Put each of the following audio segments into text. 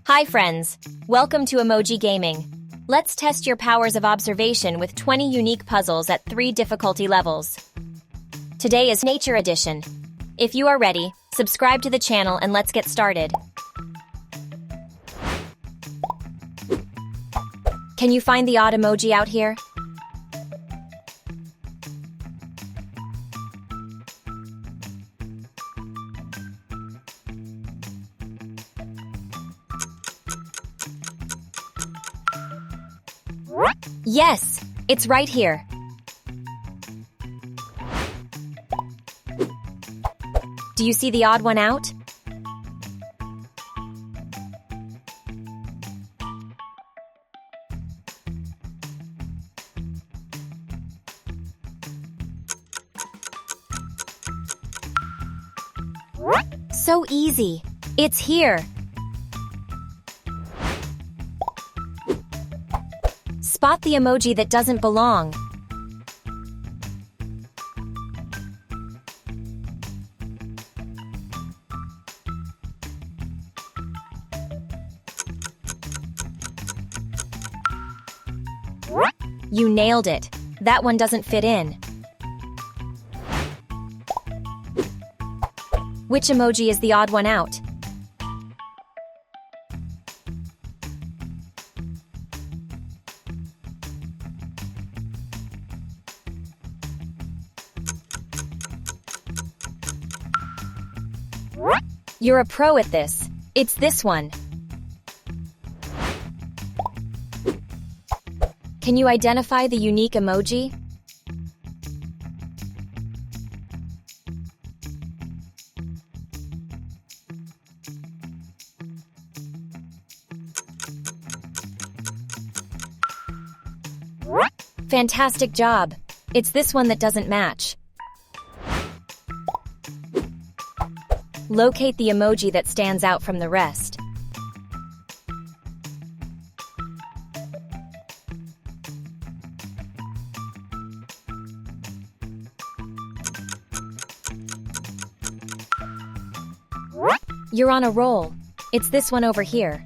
Hi friends, welcome to Emoji Gaming. Let's test your powers of observation with 20 unique puzzles at 3 difficulty levels. Today is Nature Edition. If you are ready, subscribe to the channel and let's get started. Can you find the odd emoji out here? Yes, it's right here. Do you see the odd one out? So easy. It's here. Spot the emoji that doesn't belong. You nailed it. That one doesn't fit in. Which emoji is the odd one out? You're a pro at this. It's this one. Can you identify the unique emoji? Fantastic job. It's this one that doesn't match. Locate the emoji that stands out from the rest. You're on a roll. It's this one over here.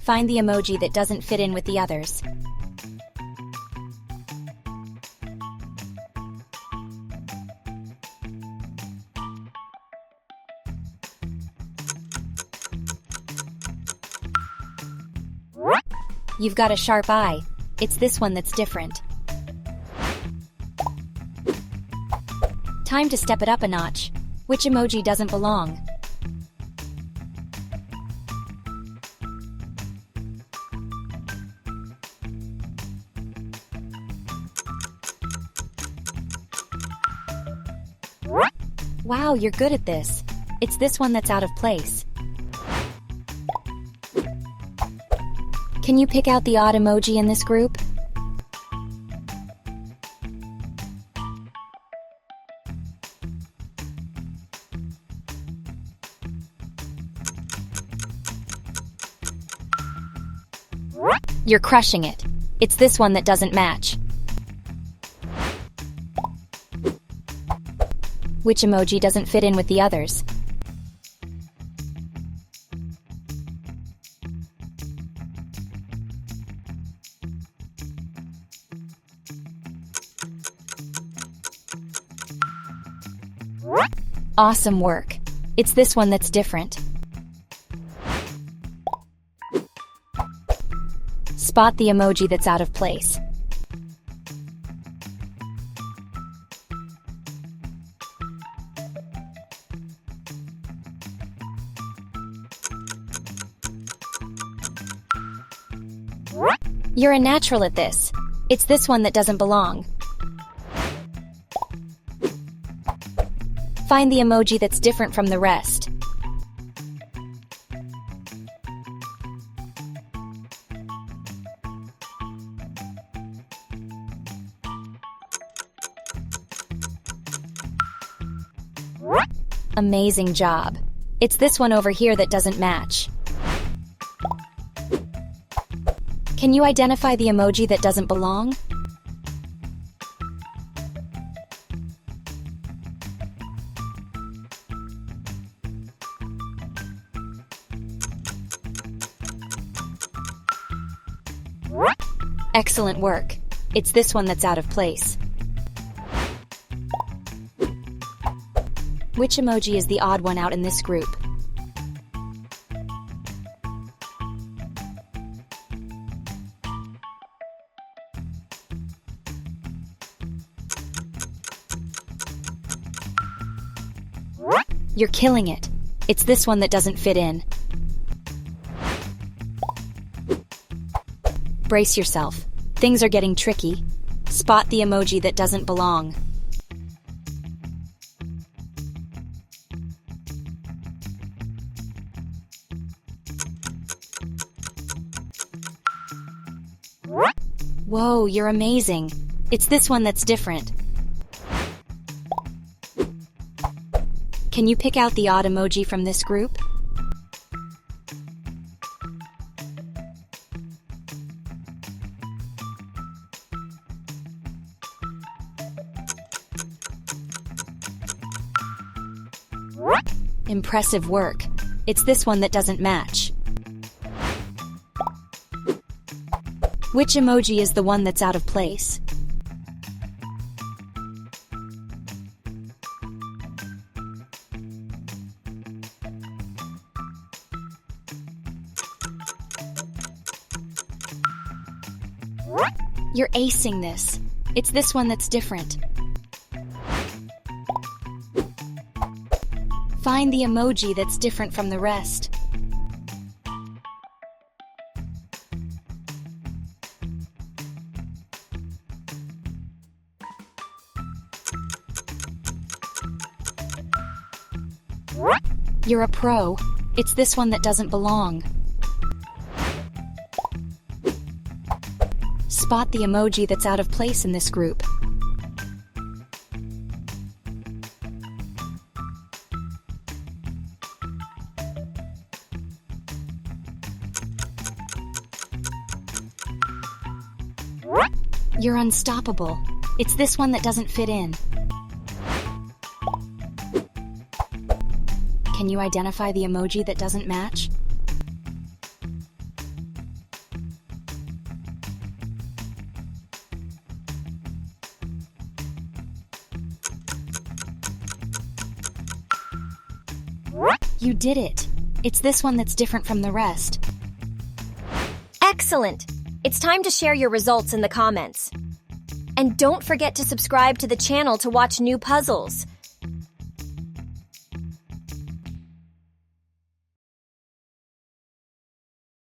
Find the emoji that doesn't fit in with the others. You've got a sharp eye. It's this one that's different. Time to step it up a notch. Which emoji doesn't belong? Wow, you're good at this. It's this one that's out of place. Can you pick out the odd emoji in this group? You're crushing it. It's this one that doesn't match. Which emoji doesn't fit in with the others? Awesome work. It's this one that's different. Spot the emoji that's out of place. You're a natural at this. It's this one that doesn't belong. Find the emoji that's different from the rest. Amazing job. It's this one over here that doesn't match. Can you identify the emoji that doesn't belong? Excellent work. It's this one that's out of place. Which emoji is the odd one out in this group? You're killing it. It's this one that doesn't fit in. Brace yourself. Things are getting tricky. Spot the emoji that doesn't belong. Whoa, you're amazing. It's this one that's different. Can you pick out the odd emoji from this group? Impressive work. It's this one that doesn't match. Which emoji is the one that's out of place? You're acing this. It's this one that's different. Find the emoji that's different from the rest. You're a pro. It's this one that doesn't belong. Spot the emoji that's out of place in this group. You're unstoppable. It's this one that doesn't fit in. Can you identify the emoji that doesn't match? You did it! It's this one that's different from the rest. Excellent! It's time to share your results in the comments. And don't forget to subscribe to the channel to watch new puzzles.